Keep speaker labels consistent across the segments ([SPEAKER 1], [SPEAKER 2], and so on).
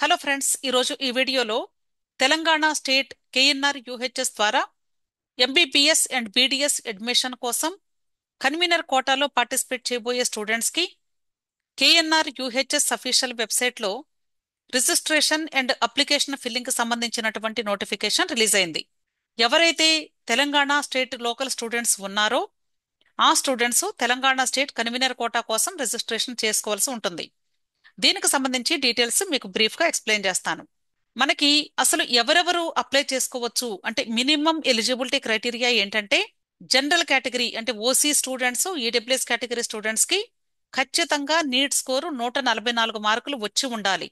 [SPEAKER 1] Hello friends, ఈరోజు ఈ వీడియోలో తెలంగాణ స్టేట్ కేఎన్ఆర్ యూహెచ్ఎస్ ద్వారా ఎంబీబీఎస్ అండ్ బీడీఎస్ అడ్మిషన్ కోసం కన్వీనర్ కోటాలో పార్టిసిపేట్ చేయబోయే స్టూడెంట్స్కి కేఎన్ఆర్ యూహెచ్ఎస్ అఫీషియల్ వెబ్సైట్లో రిజిస్ట్రేషన్ అండ్ అప్లికేషన్ ఫిల్లింగ్కి సంబంధించినటువంటి నోటిఫికేషన్ రిలీజ్ అయింది. ఎవరైతే తెలంగాణ స్టేట్ లోకల్ స్టూడెంట్స్ ఉన్నారో ఆ students Telangana state convener quota కోసం రిజిస్ట్రేషన్ చేసుకోవాల్సి ఉంటుంది. దీనికి సంబంధించి డీటెయిల్స్ మీకు బ్రీఫ్గా ఎక్స్ప్లెయిన్ చేస్తాను. మనకి అసలు ఎవరెవరు అప్లై చేసుకోవచ్చు అంటే మినిమం ఎలిజిబిలిటీ క్రైటీరియా ఏంటంటే జనరల్ కేటగిరీ అంటే OC students, EWS category students కి ఖచ్చితంగా నీట్ స్కోరు 144 మార్కులు వచ్చి ఉండాలి.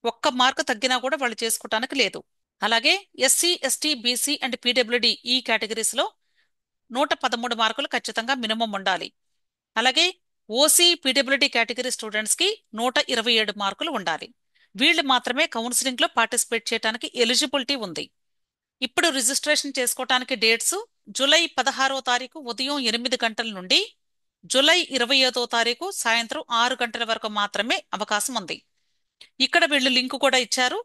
[SPEAKER 1] ఒక్క మార్కు తగ్గినా కూడా వాళ్ళు చేసుకోవటానికి లేదు. అలాగే SC, ST, BC and PWD ఈ కేటగిరీస్ లో 113 మార్కులు ఖచ్చితంగా మినిమం ఉండాలి. అలాగే ఓసీ, పీడబ్ల్యూడి కేటగిరీ స్టూడెంట్స్ కి 127 మార్కులు ఉండాలి. వీళ్ళు మాత్రమే కౌన్సిలింగ్ లో పార్టిసిపేట్ చేయడానికి ఎలిజిబిలిటీ ఉంది. ఇప్పుడు రిజిస్ట్రేషన్ చేసుకోవటానికి డేట్స్ జూలై 16వ తారీఖు ఉదయం 8 గంటల నుండి జూలై 25వ తారీఖు సాయంత్రం 6 గంటల వరకు మాత్రమే అవకాశం ఉంది. ఇక్కడ వీళ్ళు లింక్ కూడా ఇచ్చారు.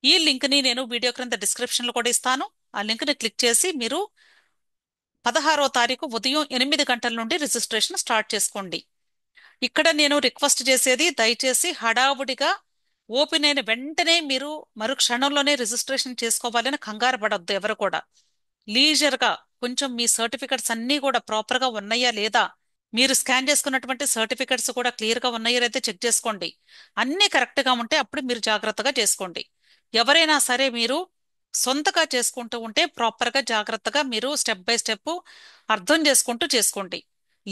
[SPEAKER 1] ఈ లింక్ ని నేను వీడియో క్రింద డిస్క్రిప్షన్ లో కూడా ఇస్తాను. ఆ లింక్ ని క్లిక్ చేసి మీరు 16వ తారీఖు ఉదయం 8 గంటల నుండి రిజిస్ట్రేషన్ స్టార్ట్ చేసుకోండి. ఇక్కడ నేను రిక్వెస్ట్ చేసేది దయచేసి హడావుడిగా ఓపెన్ అయిన వెంటనే మీరు మరు క్షణంలోనే రిజిస్ట్రేషన్ చేసుకోవాలని కంగారు పడొద్దు. ఎవరు కూడా లీజర్గా కొంచెం మీ సర్టిఫికెట్స్ అన్నీ కూడా ప్రాపర్గా ఉన్నాయా లేదా, మీరు స్కాన్ చేసుకున్నటువంటి సర్టిఫికెట్స్ కూడా క్లియర్గా ఉన్నాయా లేదా చెక్ చేసుకోండి. అన్నీ కరెక్ట్గా ఉంటే అప్పుడు మీరు జాగ్రత్తగా చేసుకోండి. ఎవరైనా సరే మీరు సొంతగా చేసుకుంటూ ఉంటే ప్రాపర్గా జాగ్రత్తగా మీరు స్టెప్ బై స్టెప్ అర్థం చేసుకుంటూ చేసుకోండి.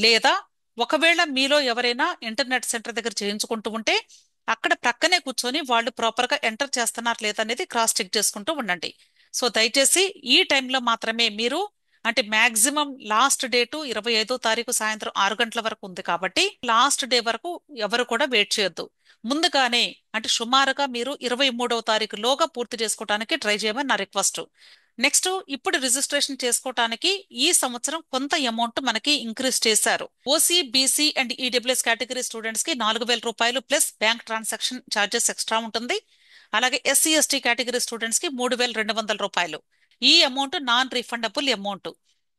[SPEAKER 1] లేదా ఒకవేళ మీలో ఎవరైనా ఇంటర్నెట్ సెంటర్ దగ్గర చేయించుకుంటూ ఉంటే అక్కడ ప్రక్కనే కూర్చొని వాళ్ళు ప్రాపర్గా ఎంటర్ చేస్తున్నారు లేదా అనేది క్రాస్ చెక్ చేసుకుంటూ ఉండండి. సో దయచేసి ఈ టైంలో మాత్రమే మీరు అంటే మాక్సిమం లాస్ట్ డేటు 25వ తారీఖు సాయంత్రం 6 గంటల వరకు ఉంది కాబట్టి లాస్ట్ డే వరకు ఎవరు కూడా వెయిట్ చేయొద్దు. ముందుగానే అంటే సుమారుగా మీరు 23వ తారీఖు లోగా పూర్తి చేసుకోవడానికి ట్రై చేయమని నా రిక్వెస్ట్. నెక్స్ట్, ఇప్పుడు రిజిస్ట్రేషన్ చేసుకోవటానికి ఈ సంవత్సరం కొంత అమౌంట్ మనకి ఇంక్రీజ్ చేశారు. OC, BC and EWS category students కి 4,000 రూపాయలు plus bank transaction charges extra ఉంటుంది. అలాగే ఎస్సీ, ఎస్టీ కేటగిరీ స్టూడెంట్స్ కి 3,200 రూపాయలు. ఈ అమౌంట్ నాన్ రిఫండబుల్ అమౌంట్.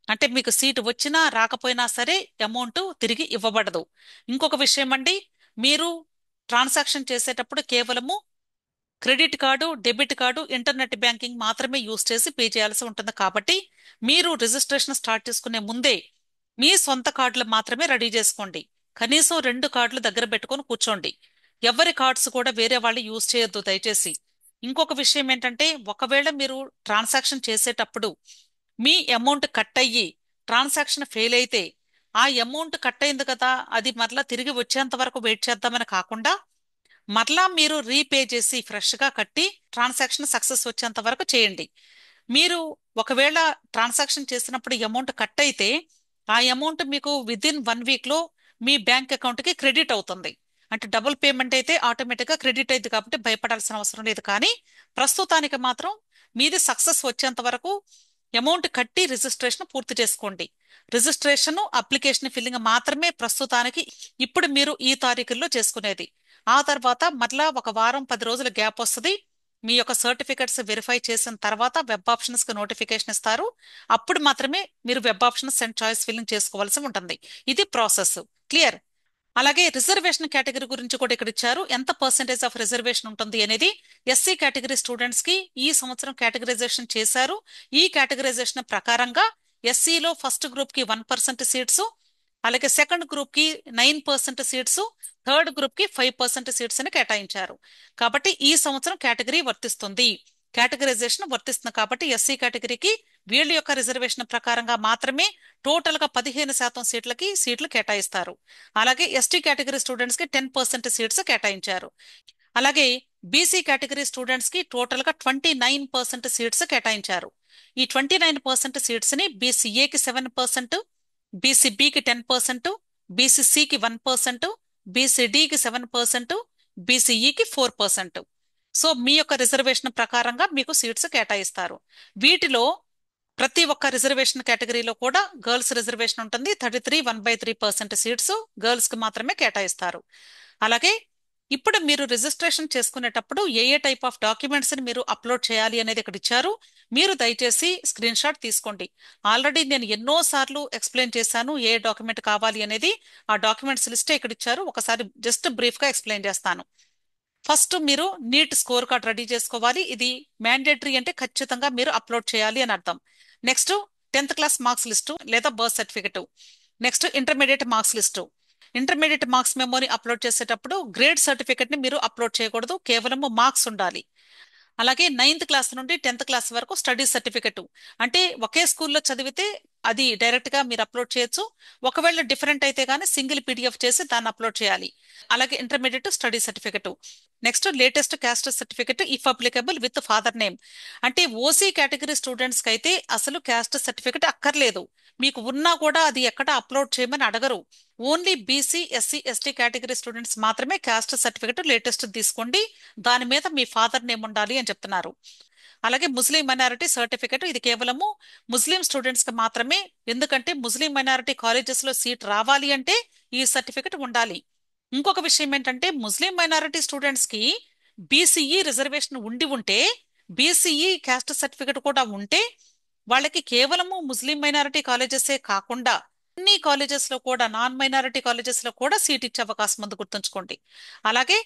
[SPEAKER 1] అంటే మీకు సీటు వచ్చినా రాకపోయినా సరే అమౌంట్ తిరిగి ఇవ్వబడదు. ఇంకొక విషయం అండి, మీరు ట్రాన్సాక్షన్ చేసేటప్పుడు కేవలము credit card, debit card, internet banking మాత్రమే యూస్ చేసి పే చేయాల్సి ఉంటుంది. కాబట్టి మీరు రిజిస్ట్రేషన్ స్టార్ట్ చేసుకునే ముందే మీ సొంత కార్డులు మాత్రమే రెడీ చేసుకోండి. కనీసం 2 కార్డులు దగ్గర పెట్టుకొని కూర్చోండి. ఎవరి కార్డ్స్ కూడా వేరే వాళ్ళు యూజ్ చేయొద్దు దయచేసి. ఇంకొక విషయం ఏంటంటే ఒకవేళ మీరు ట్రాన్సాక్షన్ చేసేటప్పుడు మీ అమౌంట్ కట్ అయ్యి ట్రాన్సాక్షన్ ఫెయిల్ అయితే ఆ అమౌంట్ కట్ అయింది కదా అది మరలా తిరిగి వచ్చేంత వరకు వెయిట్ చేద్దామని కాకుండా మరలా మీరు రీపే చేసి ఫ్రెష్గా కట్టి ట్రాన్సాక్షన్ సక్సెస్ వచ్చేంత వరకు చేయండి. మీరు ఒకవేళ ట్రాన్సాక్షన్ చేసినప్పుడు అమౌంట్ కట్ అయితే ఆ అమౌంట్ మీకు విదిన్ 1 వీక్లో మీ బ్యాంక్ అకౌంట్కి క్రెడిట్ అవుతుంది. అంటే డబుల్ పేమెంట్ అయితే ఆటోమేటిక్గా క్రెడిట్ అయింది కాబట్టి భయపడాల్సిన అవసరం లేదు. కానీ ప్రస్తుతానికి మాత్రం మీది సక్సెస్ వచ్చేంత వరకు అమౌంట్ కట్టి రిజిస్ట్రేషన్ పూర్తి చేసుకోండి. రిజిస్ట్రేషన్, అప్లికేషన్ ఫిల్లింగ్ మాత్రమే ప్రస్తుతానికి ఇప్పుడు మీరు ఈ తారీఖుల్లో చేసుకునేది. ఆ తర్వాత మరలా ఒక వారం 10 రోజుల గ్యాప్ వస్తుంది. మీ యొక్క సర్టిఫికెట్స్ వెరిఫై చేసిన తర్వాత వెబ్ ఆప్షన్స్ కి నోటిఫికేషన్ ఇస్తారు. అప్పుడు మాత్రమే మీరు web options and choice filling చేసుకోవాల్సి ఉంటుంది. ఇది ప్రాసెస్. క్లియర్? అలాగే రిజర్వేషన్ కేటగిరీ గురించి కూడా ఇక్కడ ఇచ్చారు. ఎంత పర్సెంటేజ్ ఆఫ్ రిజర్వేషన్ ఉంటుంది అనేది ఎస్సీ కేటగిరీ స్టూడెంట్స్ కి ఈ సంవత్సరం కేటగిరైజేషన్ చేశారు. ఈ కేటగిరైజేషన్ ప్రకారంగా ఎస్సీలో ఫస్ట్ గ్రూప్ కి 1% సీట్స్, అలాగే సెకండ్ గ్రూప్ కి 9% సీట్స్, థర్డ్ గ్రూప్ కి 5% సీట్స్ అని కేటాయించారు. కాబట్టి ఈ సంవత్సరం కేటగిరీ వర్తిస్తుంది. కేటగిరైజేషన్ వర్తిస్తుంది కాబట్టి ఎస్సీ కేటగిరీకి వీళ్ళ యొక్క రిజర్వేషన్ ప్రకారంగా మాత్రమే టోటల్ గా 15% సీట్లు కేటాయిస్తారు. అలాగే ఎస్టీ కేటగిరీ స్టూడెంట్స్ కి 10% సీట్స్ కేటాయించారు. అలాగే బీసీ కేటగిరీ స్టూడెంట్స్ కి టోటల్ గా 29% సీట్స్ కేటాయించారు. ఈ 29% సీట్స్ ని బీసీఏకి 7%, బీసీబీకి 10%, బీసీసీకి 1%, బీసీడీకి 7%, బీసీఈకి 4%. సో మీ యొక్క రిజర్వేషన్ ప్రకారంగా మీకు సీట్స్ కేటాయిస్తారు. వీటిలో ప్రతి ఒక్క రిజర్వేషన్ కేటగిరీలో కూడా గర్ల్స్ రిజర్వేషన్ ఉంటుంది. 33 1/3% సీట్స్ గర్ల్స్ కి మాత్రమే కేటాయిస్తారు. అలాగే ఇప్పుడు మీరు రిజిస్ట్రేషన్ చేసుకునేటప్పుడు ఏ ఏ టైప్ ఆఫ్ డాక్యుమెంట్స్ ని మీరు అప్లోడ్ చేయాలి అనేది ఇక్కడ ఇచ్చారు. మీరు దయచేసి స్క్రీన్ షాట్ తీసుకోండి. ఆల్రెడీ నేను ఎన్నో సార్లు ఎక్స్ప్లెయిన్ చేశాను ఏ డాక్యుమెంట్ కావాలి అనేది. ఆ డాక్యుమెంట్స్ లిస్టే ఇక్కడ ఇచ్చారు. ఒకసారి జస్ట్ బ్రీఫ్ గా ఎక్స్ప్లెయిన్ చేస్తాను. ఫస్ట్ మీరు నీట్ స్కోర్ కార్డ్ రెడీ చేసుకోవాలి. ఇది మ్యాండేటరీ, అంటే ఖచ్చితంగా మీరు అప్లోడ్ చేయాలి అని అర్థం. Next 10th class marks list లేదా birth certificate. Next intermediate marks list. Intermediate marks మెమోని అప్లోడ్ చేసేటప్పుడు గ్రేడ్ సర్టిఫికెట్ ని మీరు అప్లోడ్ చేయకూడదు, కేవలం మార్క్స్ ఉండాలి. అలాగే 9th క్లాస్ నుండి 10th క్లాస్ వరకు స్టడీ సర్టిఫికెట్, అంటే ఒకే స్కూల్లో చదివితే అది డైరెక్ట్ గా మీరు అప్లోడ్ చేయొచ్చు. ఒకవేళ డిఫరెంట్ అయితే గానీ సింగిల్ పీడిఎఫ్ చేసి దాన్ని అప్లోడ్ చేయాలి. అలాగే intermediate study certificate. Next latest caste certificate if applicable with father name. అంటే ఓసీ కేటగిరీ స్టూడెంట్స్ కి అయితే అసలు క్యాస్ట్ సర్టిఫికెట్ అక్కర్లేదు. మీకు ఉన్నా కూడా అది ఎక్కడ అప్లోడ్ చేయమని అడగరు. Only BC SC ST category students మాత్రమే క్యాస్ట్ సర్టిఫికెట్ లేటెస్ట్ తీసుకోండి. దాని మీద మీ ఫాదర్ నేమ్ ఉండాలి అని చెప్తున్నారు. అలాగే ముస్లిం మైనారిటీ సర్టిఫికెట్, ఇది కేవలము ముస్లిం స్టూడెంట్స్ కి మాత్రమే. ఎందుకంటే ముస్లిం మైనారిటీ కాలేజెస్ లో సీట్ రావాలి అంటే ఈ సర్టిఫికెట్ ఉండాలి. ఇంకొక విషయం ఏంటంటే ముస్లిం మైనారిటీ స్టూడెంట్స్ కి బీసీఈ రిజర్వేషన్ ఉంటే, బీసీఈ క్యాస్ట్ సర్టిఫికెట్ కూడా ఉంటే, వాళ్ళకి కేవలము ముస్లిం మైనారిటీ కాలేజెసే కాకుండా అన్ని కాలేజెస్ లో కూడా, నాన్ మైనారిటీ కాలేజెస్ లో కూడా సీట్ ఇచ్చే అవకాశం ఉంది, గుర్తుంచుకోండి. అలాగే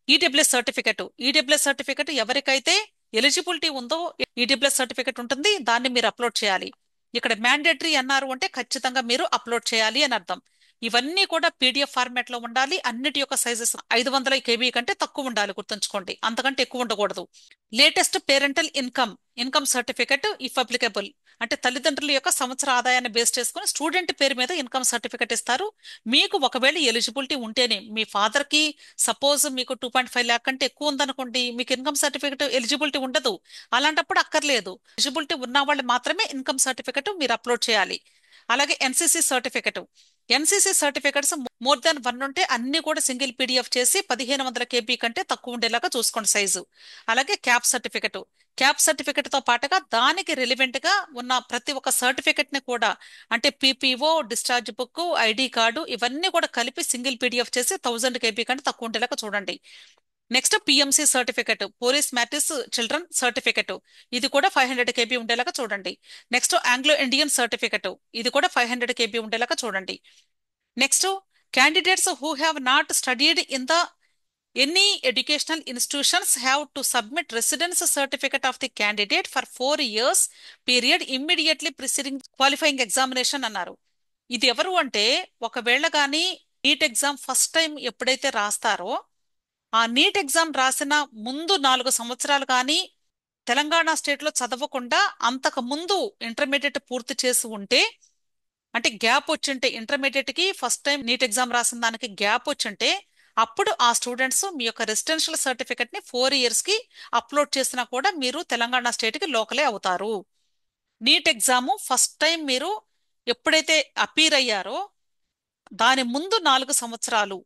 [SPEAKER 1] ఈడబ్ల్యూఎస్ సర్టిఫికెట్ ఎవరికైతే ఎలిజిబిలిటీ ఉందో ఈడబ్ల్యూఎస్ సర్టిఫికెట్ ఉంటుంది, దాన్ని మీరు అప్లోడ్ చేయాలి. ఇక్కడ మ్యాండేటరీ అన్నారు అంటే ఖచ్చితంగా మీరు అప్లోడ్ చేయాలి అని అర్థం. ఇవన్నీ కూడా పీడిఎఫ్ ఫార్మాట్ లో ఉండాలి. అన్నిటి యొక్క సైజెస్ 500 KB కంటే తక్కువ ఉండాలి, గుర్తుంచుకోండి. అంతకంటే ఎక్కువ ఉండకూడదు. Latest parental income certificate if applicable, అంటే తల్లిదండ్రుల యొక్క సంవత్సర ఆదాయాన్ని బేస్ చేసుకుని స్టూడెంట్ పేరు మీద ఇన్కమ్ సర్టిఫికెట్ ఇస్తారు. మీకు ఒకవేళ ఎలిజిబిలిటీ ఉంటేనే, మీ ఫాదర్ కి సపోజ్ మీకు 2.5 lakh కంటే ఎక్కువ ఉందనుకోండి, మీకు ఇన్కమ్ సర్టిఫికెట్ ఎలిజిబిలిటీ ఉండదు. అలాంటప్పుడు అక్కర్లేదు. ఎలిజిబిలిటీ ఉన్న వాళ్ళు మాత్రమే ఇన్కమ్ సర్టిఫికెట్ మీరు అప్లోడ్ చేయాలి. అలాగే ఎన్సీసీ సర్టిఫికెట్స్ మోర్ దాన్ 1 ఉంటే అన్ని కూడా సింగిల్ పీడిఎఫ్ చేసి 1500 KB కంటే తక్కువ ఉండేలాగా చూసుకోండి సైజు. అలాగే క్యాప్ సర్టిఫికెట్ తో పాటుగా దానికి రిలివెంట్ గా ఉన్న ప్రతి ఒక్క సర్టిఫికెట్ ని కూడా, అంటే PPO, discharge book, ID card, ఇవన్నీ కూడా కలిపి సింగిల్ పీడిఎఫ్ చేసి 1000 KB కంటే తక్కువ ఉండేలాగా చూడండి. Next PMC certificate, police matrix children certificate, ఇది కూడా 500 KB ఉండేలాగా చూడండి. నెక్స్ట్ ఆంగ్లో ఇండియన్ సర్టిఫికెట్, ఇది కూడా 500 KB ఉండేలాగా చూడండి. Next candidates who have not studied in the any educational institutions have to submit residence certificate of the candidate for 4 years period immediately preceding qualifying examination అన్నారు. ఇది ఎవరు అంటే, ఒకవేళ కానీ నీట్ ఎగ్జామ్ ఫస్ట్ టైం ఎప్పుడైతే రాస్తారో, ఆ నీట్ ఎగ్జామ్ రాసిన ముందు 4 సంవత్సరాలు కానీ తెలంగాణ స్టేట్ లో చదవకుండా అంతకు ముందు ఇంటర్మీడియట్ పూర్తి చేసి ఉంటే, అంటే గ్యాప్ వచ్చింటే, ఇంటర్మీడియట్ కి ఫస్ట్ టైం నీట్ ఎగ్జామ్ రాసిన దానికి గ్యాప్ వచ్చింటే, అప్పుడు ఆ స్టూడెంట్స్ మీ యొక్క రెసిడెన్షియల్ సర్టిఫికెట్ ని 4 years కి అప్లోడ్ చేసినా కూడా మీరు తెలంగాణ స్టేట్ కి లోకలే అవుతారు. నీట్ ఎగ్జామ్ ఫస్ట్ టైం మీరు ఎప్పుడైతే అపీర్ అయ్యారో దాని ముందు 4 సంవత్సరాలు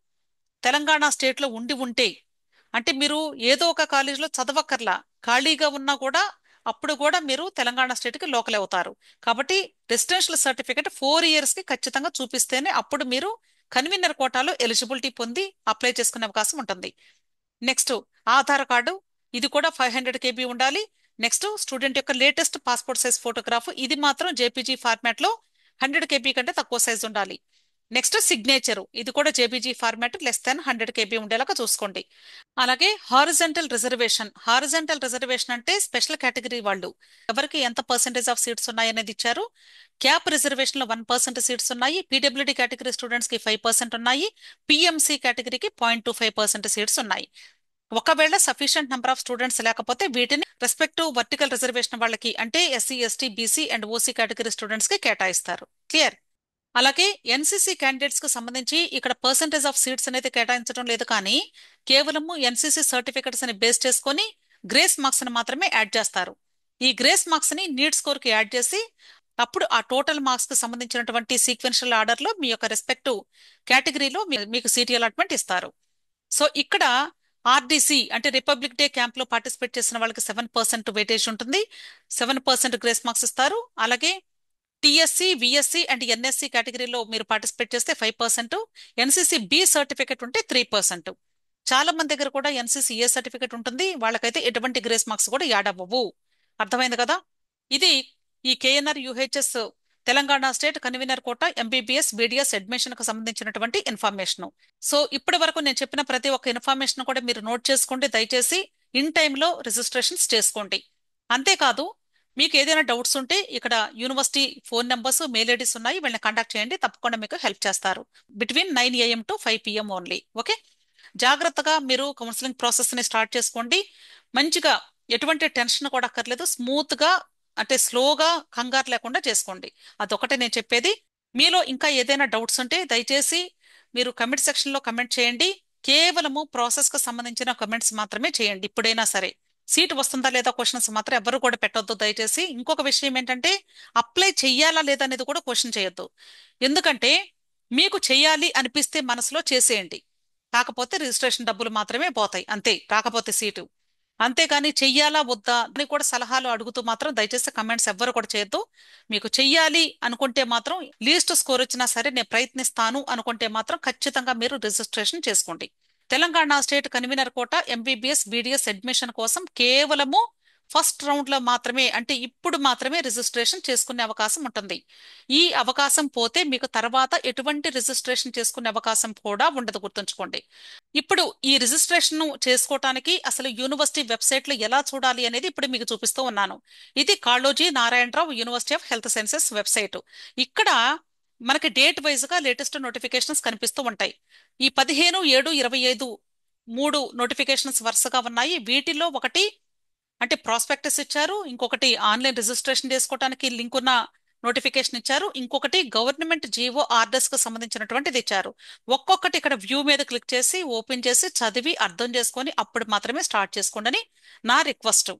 [SPEAKER 1] తెలంగాణ స్టేట్ లో ఉంటే, అంటే మీరు ఏదో ఒక కాలేజీలో చదవక్కర్లా, ఖాళీగా ఉన్నా కూడా అప్పుడు కూడా మీరు తెలంగాణ స్టేట్ కి లోకల్ అవుతారు. కాబట్టి రెసిడెన్షియల్ సర్టిఫికేట్ 4 years కి ఖచ్చితంగా చూపిస్తేనే అప్పుడు మీరు కన్వీనర్ కోటాలో ఎలిజిబిలిటీ పొంది అప్లై చేసుకునే అవకాశం ఉంటుంది. నెక్స్ట్ ఆధార్ కార్డు, ఇది కూడా 500 KB ఉండాలి. నెక్స్ట్ స్టూడెంట్ యొక్క లేటెస్ట్ పాస్పోర్ట్ సైజ్ ఫోటోగ్రాఫ్, ఇది మాత్రం జేపీజీ ఫార్మాట్ లో 100 KB కంటే తక్కువ సైజ్ ఉండాలి. నెక్స్ట్ సిగ్నేచర్, ఇది కూడా JPG format less than 100 KB ఉండేలాగా చూసుకోండి. అలాగే హారిజంటల్ రిజర్వేషన్ అంటే స్పెషల్ కేటగిరీ వాళ్ళు ఎవరికి ఎంత పర్సెంటేజ్ ఆఫ్ సీట్స్ ఉన్నాయి అనేది ఇచ్చారు. క్యాప్ రిజర్వేషన్ లో 1% సీట్స్ ఉన్నాయి. పీడబ్ల్యూడీ కేటగిరీ స్టూడెంట్స్ కి 5% ఉన్నాయి. పిఎంసి కేటగిరీకి 0.25% సీట్స్ ఉన్నాయి. ఒకవేళ సఫిషియంట్ నెంబర్ ఆఫ్ స్టూడెంట్స్ లేకపోతే వీటిని రెస్పెక్టివ్ వర్టికల్ రిజర్వేషన్ వాళ్ళకి, అంటే SC ST BC and OC category students కి కేటాయిస్తారు. క్లియర్? అలాగే ఎన్సీసీ క్యాండిడేట్స్ కు సంబంధించి ఇక్కడ పర్సెంటేజ్ ఆఫ్ సీట్స్ అనేది కేటాయించడం లేదు, కానీ కేవలము ఎన్సీసీ సర్టిఫికెట్స్ అని బేస్ చేసుకొని గ్రేస్ మార్క్స్ ని మాత్రమే యాడ్ చేస్తారు. ఈ గ్రేస్ మార్క్స్ ని నీట్ స్కోర్ కి యాడ్ చేసి అప్పుడు ఆ టోటల్ మార్క్స్ కి సంబంధించినటువంటి సీక్వెన్షియల్ ఆర్డర్ లో మీ యొక్క రెస్పెక్టివ్ కేటగిరీలో మీకు సీట్ అలాట్మెంట్ ఇస్తారు. సో ఇక్కడ ఆర్డీసీ అంటే రిపబ్లిక్ డే క్యాంప్ లో పార్టిసిపేట్ చేసిన వాళ్ళకి 7% వెయిటేజ్ ఉంటుంది. 7% గ్రేస్ మార్క్స్ ఇస్తారు. అలాగే టిఎస్సి, విఎస్సి అండ్ ఎన్ఎస్సి కేటగిరీలో మీరు పార్టిసిపేట్ చేస్తే 5%, ఎన్సిసి బి సర్టిఫికెట్ ఉంటే 3%. చాలా మంది దగ్గర కూడా ఎన్సీసీఏ సర్టిఫికేట్ ఉంటుంది, వాళ్ళకైతే ఎటువంటి గ్రేస్ మార్క్స్ కూడా యాడ్ అవ్వవు. అర్థమైంది కదా? ఇది ఈ KNR UHS Telangana state convener quota MBBS BDS admission కు సంబంధించినటువంటి ఇన్ఫర్మేషన్. సో ఇప్పటి వరకు నేను చెప్పిన ప్రతి ఒక్క ఇన్ఫర్మేషన్ కూడా మీరు నోట్ చేసుకోండి. దయచేసి ఇన్ టైంలో రిజిస్ట్రేషన్స్ చేసుకోండి. అంతేకాదు, మీకు ఏదైనా డౌట్స్ ఉంటే ఇక్కడ university phone numbers, mail IDs ఉన్నాయి, వీళ్ళని కాంటాక్ట్ చేయండి. తప్పకుండా మీకు హెల్ప్ చేస్తారు. Between 9 AM to 5 PM only. Okay, జాగ్రత్తగా మీరు కౌన్సిలింగ్ ప్రాసెస్ ని స్టార్ట్ చేసుకోండి. మంచిగా ఎటువంటి టెన్షన్ కూడా అక్కర్లేదు. స్మూత్ గా, అంటే స్లోగా, కంగారు లేకుండా చేసుకోండి. అదొకటే నేను చెప్పేది. మీలో ఇంకా ఏదైనా డౌట్స్ ఉంటే దయచేసి మీరు కమెంట్ సెక్షన్ లో కమెంట్ చేయండి. కేవలము ప్రాసెస్ కు సంబంధించిన కమెంట్స్ మాత్రమే చేయండి. ఇప్పుడైనా సరే సీట్ వస్తుందా లేదా క్వశ్చన్స్ మాత్రం ఎవరు కూడా పెట్టొద్దు దయచేసి. ఇంకొక విషయం ఏంటంటే, అప్లై చెయ్యాలా లేదా అనేది కూడా క్వశ్చన్ చేయొద్దు. ఎందుకంటే మీకు చెయ్యాలి అనిపిస్తే మనసులో చేసేయండి. కాకపోతే రిజిస్ట్రేషన్ డబ్బులు మాత్రమే పోతాయి అంతే, రాకపోతే సీటు. అంతేగాని చెయ్యాలా వద్దా అని కూడా సలహాలు అడుగుతూ మాత్రం దయచేసి కమెంట్స్ ఎవ్వరు కూడా చేయొద్దు. మీకు చెయ్యాలి అనుకుంటే మాత్రం, లీస్ట్ స్కోర్ వచ్చినా సరే నేను ప్రయత్నిస్తాను అనుకుంటే మాత్రం ఖచ్చితంగా మీరు రిజిస్ట్రేషన్ చేసుకోండి. Telangana state convener quota MBBS BDS admission కోసం కేవలము ఫస్ట్ రౌండ్ లో మాత్రమే, అంటే ఇప్పుడు మాత్రమే రిజిస్ట్రేషన్ చేసుకునే అవకాశం ఉంటుంది. ఈ అవకాశం పోతే మీకు తర్వాత ఎటువంటి రిజిస్ట్రేషన్ చేసుకునే అవకాశం కూడా ఉండదు, గుర్తుంచుకోండి. ఇప్పుడు ఈ రిజిస్ట్రేషన్ చేసుకోవటానికి అసలు యూనివర్సిటీ వెబ్సైట్ లో ఎలా చూడాలి అనేది ఇప్పుడు మీకు చూపిస్తూ ఉన్నాను. ఇది Kaloji Narayana Rao university of health sciences website. ఇక్కడ మనకి డేట్ వైజ్ గా లేటెస్ట్ నోటిఫికేషన్స్ కనిపిస్తూ ఉంటాయి. ఈ 15/7/25 3 నోటిఫికేషన్స్ వరుసగా ఉన్నాయి. వీటిలో ఒకటి అంటే ప్రాస్పెక్టస్ ఇచ్చారు, ఇంకొకటి ఆన్లైన్ రిజిస్ట్రేషన్ చేసుకోవడానికి లింక్ ఉన్న నోటిఫికేషన్ ఇచ్చారు, ఇంకొకటి గవర్నమెంట్ జీవో ఆర్డర్స్ కు సంబంధించినటువంటిది ఇచ్చారు. ఒక్కొక్కటి ఇక్కడ వ్యూ మీద క్లిక్ చేసి ఓపెన్ చేసి చదివి అర్థం చేసుకొని అప్పుడు మాత్రమే స్టార్ట్ చేసుకోండి అని నా రిక్వెస్ట్.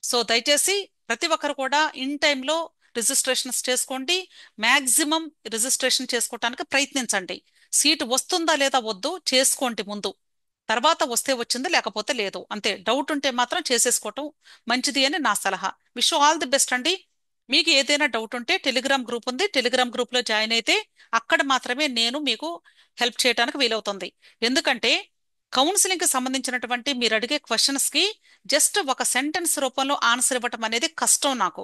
[SPEAKER 1] సో దయచేసి ప్రతి ఒక్కరు కూడా ఇన్ టైంలో రిజిస్ట్రేషన్స్ చేసుకోండి. మాక్సిమం రిజిస్ట్రేషన్ చేసుకోవటానికి ప్రయత్నించండి. సీటు వస్తుందా లేదా వద్దు చేసుకోండి ముందు, తర్వాత వస్తే వచ్చింది లేకపోతే లేదు అంతే. డౌట్ ఉంటే మాత్రం చేసేసుకోవటం మంచిది అని నా సలహా. విష్ ఆల్ ది బెస్ట్ అండి. మీకు ఏదైనా డౌట్ ఉంటే టెలిగ్రామ్ గ్రూప్ ఉంది, టెలిగ్రామ్ గ్రూప్ లో జాయిన్ అయితే అక్కడ మాత్రమే నేను మీకు హెల్ప్ చేయడానికి వీలవుతుంది. ఎందుకంటే కౌన్సిలింగ్ కి సంబంధించినటువంటి మీరు అడిగే క్వశ్చన్స్ కి జస్ట్ ఒక సెంటెన్స్ రూపంలో ఆన్సర్ ఇవ్వటం అనేది కష్టం నాకు.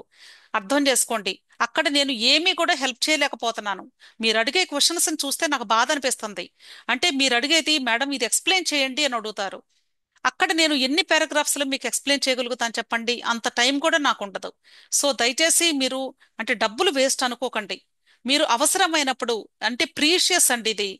[SPEAKER 1] అర్థం చేసుకోండి, అక్కడ నేను ఏమీ కూడా హెల్ప్ చేయలేకపోతున్నాను. మీరు అడిగే క్వశ్చన్స్ చూస్తే నాకు బాధ అనిపిస్తుంది. అంటే మీరు అడిగేది మేడం ఇది ఎక్స్ప్లెయిన్ చేయండి అని అడుగుతారు. అక్కడ నేను ఎన్ని పారాగ్రాఫ్స్ లో మీకు ఎక్స్ప్లెయిన్ చేయగలుగుతాను చెప్పండి? అంత టైం కూడా నాకు ఉండదు. సో దయచేసి మీరు అంటే డబ్బులు వేస్ట్ అనుకోకండి. మీరు అవసరమైనప్పుడు, అంటే ప్రీషియస్ అండి ఇది.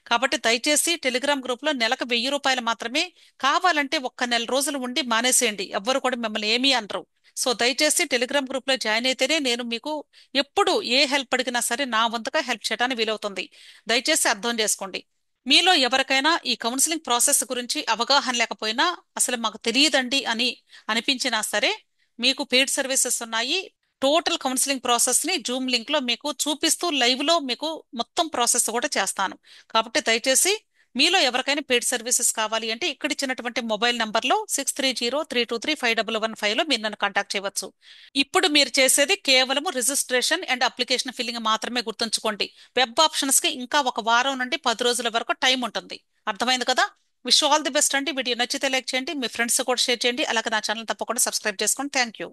[SPEAKER 1] కాబట్టి దయచేసి టెలిగ్రామ్ గ్రూప్ లో నెలకు 1000 రూపాయలు మాత్రమే. కావాలంటే ఒక్క నెల రోజులు ఉండి మానేసేయండి, ఎవ్వరు కూడా మిమ్మల్ని ఏమీ అనరు. సో దయచేసి టెలిగ్రామ్ గ్రూప్ లో జాయిన్ అయితేనే నేను మీకు ఎప్పుడు ఏ హెల్ప్ అడిగినా సరే నా వంతుగా హెల్ప్ చేయడానికి వీలవుతుంది. దయచేసి అర్థం చేసుకోండి. మీలో ఎవరికైనా ఈ కౌన్సిలింగ్ ప్రాసెస్ గురించి అవగాహన లేకపోయినా, అసలు మాకు తెలియదండి అని అనిపించినా సరే, మీకు పెయిడ్ సర్వీసెస్ ఉన్నాయి. టోటల్ కౌన్సిలింగ్ ప్రాసెస్ ని జూమ్ లింక్ లో మీకు చూపిస్తూ లైవ్ లో మీకు మొత్తం ప్రాసెస్ కూడా చేస్తాను. కాబట్టి దయచేసి మీలో ఎవరికైనా పెయిడ్ సర్వీసెస్ కావాలి అంటే ఇక్కడ ఇచ్చినటువంటి మొబైల్ నంబర్లో 6303235115 లో మీరు నన్ను కాంటాక్ట్ చేయవచ్చు. ఇప్పుడు మీరు చేసేది కేవలము రిజిస్ట్రేషన్ అండ్ అప్లికేషన్ ఫిల్లింగ్ మాత్రమే, గుర్తుంచుకోండి. వెబ్ ఆప్షన్స్ కి ఇంకా ఒక వారం నుండి 10 రోజుల వరకు టైం ఉంటుంది. అర్థమైంది కదా? విష్ ఆల్ ది బెస్ట్ అండి. వీడియో నచ్చితే లైక్ చేయండి, మీ ఫ్రెండ్స్ కూడా షేర్ చేయండి, అలాగే నా ఛానల్ తప్పకుండా సబ్స్క్రైబ్ చేసుకోండి. Thank you.